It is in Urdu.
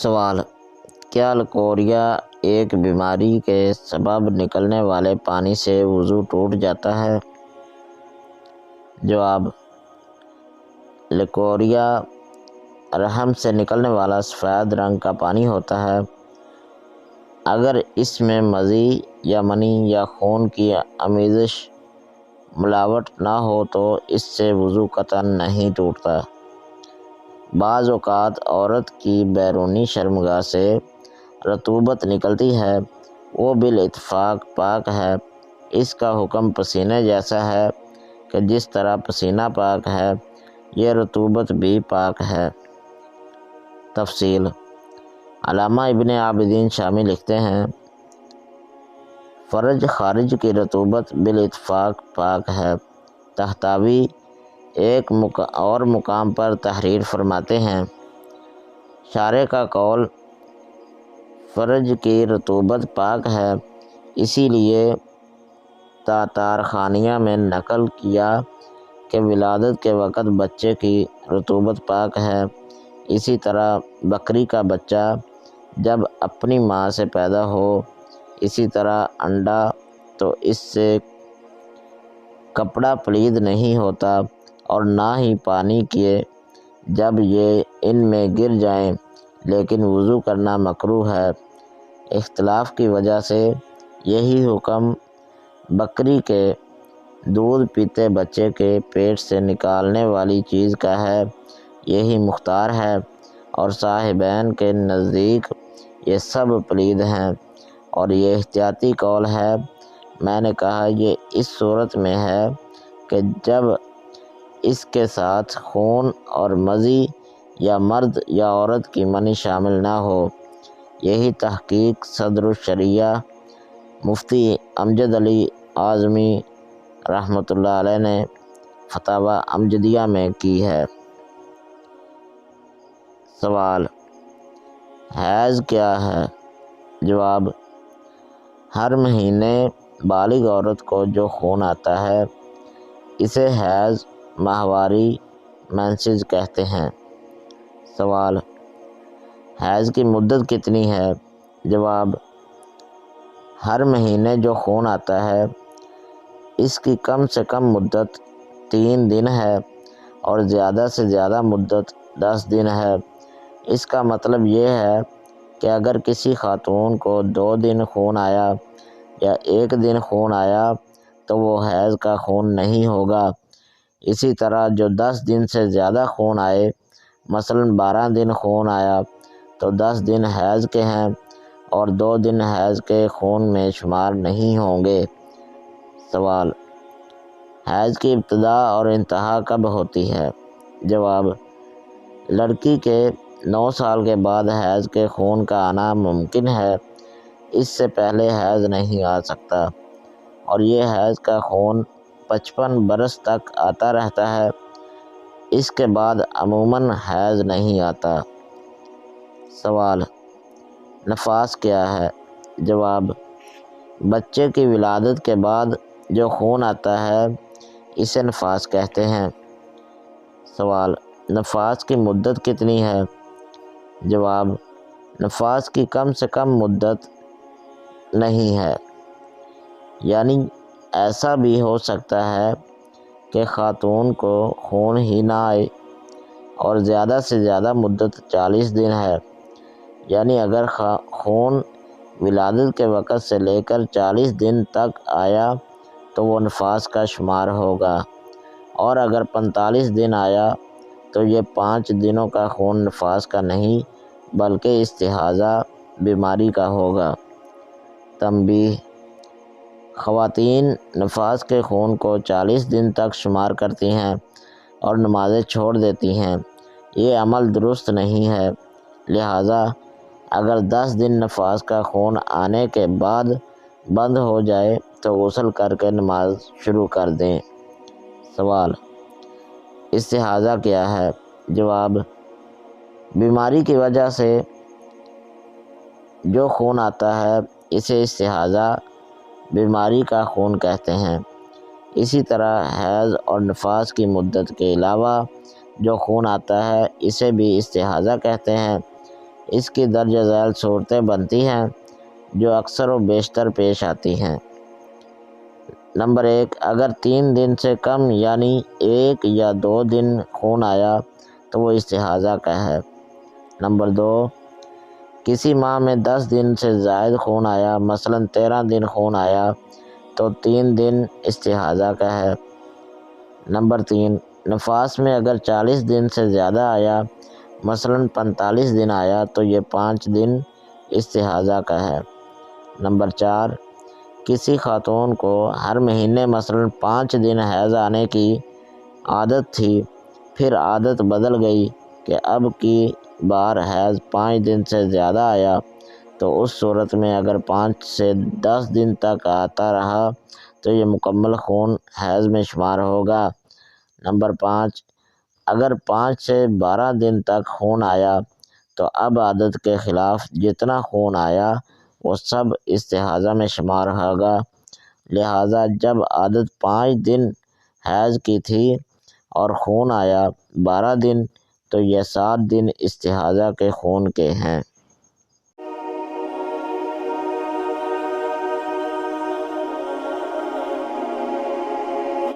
سوال: کیا لکوریا ایک بیماری کے سبب نکلنے والے پانی سے وضو ٹوٹ جاتا ہے؟ جواب: لکوریا رحم سے نکلنے والا سفید رنگ کا پانی ہوتا ہے۔ اگر اس میں مزی یا منی یا خون کی آمیزش ملاوٹ نہ ہو تو اس سے وضو قطعاً نہیں ٹوٹتا۔ بعض اوقات عورت کی بیرونی شرمگاہ سے رطوبت نکلتی ہے، وہ بالاتفاق پاک ہے۔ اس کا حکم پسینے جیسا ہے کہ جس طرح پسینہ پاک ہے، یہ رطوبت بھی پاک ہے۔ تفصیل: علامہ ابن عابدین شامی لکھتے ہیں، فرج خارج کی رطوبت بالاتفاق پاک ہے۔ طحطاوی ایک اور مقام پر تحریر فرماتے ہیں، شارح کا قول فرج کی رطوبت پاک ہے، اسی لیے تاتارخانیہ میں نقل کیا کہ ولادت کے وقت بچے کی رطوبت پاک ہے۔ اسی طرح بکری کا بچہ جب اپنی ماں سے پیدا ہو، اسی طرح انڈا تو اس سے کپڑا پلید نہیں ہوتا اور نہ ہی پانی کے جب یہ ان میں گر جائیں، لیکن وضو کرنا مکروہ ہے۔ اختلاف کی وجہ سے یہی حکم بکری کے دودھ پیتے بچے کے پیٹ سے نکالنے والی چیز کا ہے، یہی مختار ہے، اور صاحبین کے نزدیک یہ سب پلید ہیں، اور یہ احتیاطی قول ہے۔ میں نے کہا یہ اس صورت میں ہے کہ جب اس کے ساتھ خون اور مزی یا مرد یا عورت کی منی شامل نہ ہو۔ یہی تحقیق صدر الشریعہ مفتی امجد علی اعظمی رحمۃ اللہ علیہ نے فتاوی امجدیہ میں کی ہے۔ سوال: حیض کیا ہے؟ جواب: ہر مہینے بالغ عورت کو جو خون آتا ہے اسے حیض ماہواری مینسز کہتے ہیں۔ سوال: حیض کی مدت کتنی ہے؟ جواب: ہر مہینے جو خون آتا ہے اس کی کم سے کم مدت 3 دن ہے اور زیادہ سے زیادہ مدت 10 دن ہے۔ اس کا مطلب یہ ہے کہ اگر کسی خاتون کو 2 دن خون آیا یا 1 دن خون آیا تو وہ حیض کا خون نہیں ہوگا۔ اسی طرح جو 10 دن سے زیادہ خون آئے، مثلاً 12 دن خون آیا تو 10 دن حیض کے ہیں اور 2 دن حیض کے خون میں شمار نہیں ہوں گے۔ سوال: حیض کی ابتدا اور انتہا کب ہوتی ہے؟ جواب: لڑکی کے 9 سال کے بعد حیض کے خون کا آنا ممکن ہے، اس سے پہلے حیض نہیں آ سکتا، اور یہ حیض کا خون 55 برس تک آتا رہتا ہے۔ اس کے بعد عموماً حیض نہیں آتا۔ سوال: نفاس کیا ہے؟ جواب: بچے کی ولادت کے بعد جو خون آتا ہے اسے نفاس کہتے ہیں۔ سوال: نفاس کی مدت کتنی ہے؟ جواب: نفاس کی کم سے کم مدت نہیں ہے، یعنی ایسا بھی ہو سکتا ہے کہ خاتون کو خون ہی نہ آئے، اور زیادہ سے زیادہ مدت 40 دن ہے، یعنی اگر خون ولادت کے وقت سے لے کر 40 دن تک آیا تو وہ نفاس کا شمار ہوگا، اور اگر 45 دن آیا تو یہ 5 دنوں کا خون نفاس کا نہیں بلکہ استحاضہ بیماری کا ہوگا۔ تنبیہ: خواتین نفاس کے خون کو 40 دن تک شمار کرتی ہیں اور نمازیں چھوڑ دیتی ہیں، یہ عمل درست نہیں ہے، لہٰذا اگر 10 دن نفاس کا خون آنے کے بعد بند ہو جائے تو غسل کر کے نماز شروع کر دیں۔ سوال: استحاضہ کیا ہے؟ جواب: بیماری کی وجہ سے جو خون آتا ہے اسے استحاضہ بیماری کا خون کہتے ہیں۔ اسی طرح حیض اور نفاس کی مدت کے علاوہ جو خون آتا ہے اسے بھی استحاضہ کہتے ہیں۔ اس کی درجہ ذیل صورتیں بنتی ہیں جو اکثر و بیشتر پیش آتی ہیں۔ نمبر 1، اگر 3 دن سے کم یعنی 1 یا 2 دن خون آیا تو وہ استحاضہ کا ہے۔ نمبر 2، کسی ماہ میں 10 دن سے زائد خون آیا، مثلا 13 دن خون آیا تو 3 دن استحاضہ کا ہے۔ نمبر 3، نفاس میں اگر 40 دن سے زیادہ آیا، مثلا 45 دن آیا تو یہ 5 دن استحاضہ کا ہے۔ نمبر 4، کسی خاتون کو ہر مہینے مثلا 5 دن حیض آنے کی عادت تھی، پھر عادت بدل گئی کہ اب کی بار حیض 5 دن سے زیادہ آیا تو اس صورت میں اگر 5 سے 10 دن تک آتا رہا تو یہ مکمل خون حیض میں شمار ہوگا۔ نمبر 5، اگر 5 سے 12 دن تک خون آیا تو اب عادت کے خلاف جتنا خون آیا وہ سب استحاضہ میں شمار ہوگا، لہٰذا جب عادت 5 دن حیض کی تھی اور خون آیا 12 دن تو یہ 7 دن استحاضہ کے خون کے ہیں۔